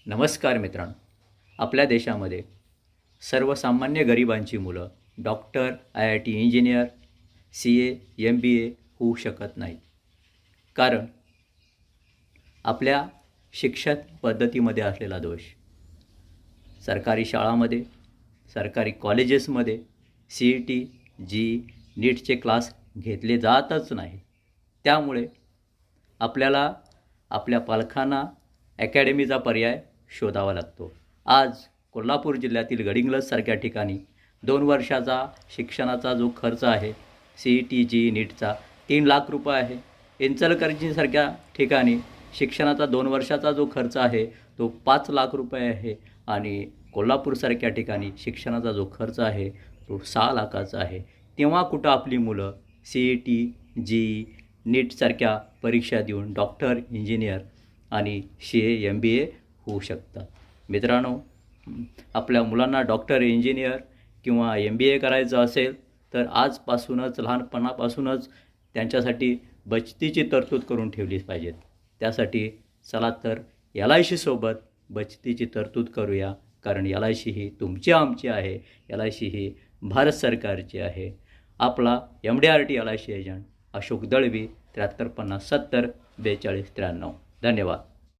नमस्कार मित्रांनो. आपल्या देशामध्ये सर्वसामान्य गरिबांची मुलं doctor, IIT engineer, CA, MBA होऊ शकत नाहीत. कारण आपल्या शिक्षण पद्धतीमध्ये असलेला दोष. सरकारी शाळांमध्ये, सरकारी कॉलेजेसमध्ये CET, JEE, नीटचे क्लास घेतले जातच नाही. त्यामुळे आपल्याला आपल्या पालकांना अकॅडमीचा पर्याय शोधावा लागतो. आज कोल्हापूर जिल्ह्यातील गडिंग्लजसारख्या ठिकाणी 2 वर्षाचा शिक्षणाचा जो खर्च आहे CET, JEE, नीटचा 3 लाख रुपये आहे. इचलकरंजीसारख्या ठिकाणी शिक्षणाचा 2 वर्षाचा जो खर्च आहे तो 5 लाख रुपये आहे आणि कोल्हापूरसारख्या ठिकाणी शिक्षणाचा जो खर्च आहे तो 6 लाखाचा आहे. तेव्हा कुठं आपली मुलं CET, JEE, नीटसारख्या परीक्षा देऊन डॉक्टर, इंजिनियर आणि CA, MBA होऊ शकतात. मित्रांनो, आपल्या मुलांना डॉक्टर, इंजिनियर किंवा MBA करायचं असेल तर आजपासूनच, लहानपणापासूनच त्यांच्यासाठी बचतीची तरतूद करून ठेवली पाहिजे. त्यासाठी चला तर LIC सोबत बचतीची तरतूद करूया. कारण LIC ही तुमची आमची आहे. LIC ही भारत सरकारची आहे. आपला MDRT LIC agent Ashok Dalvi 7350 70 42 93. धन्यवाद.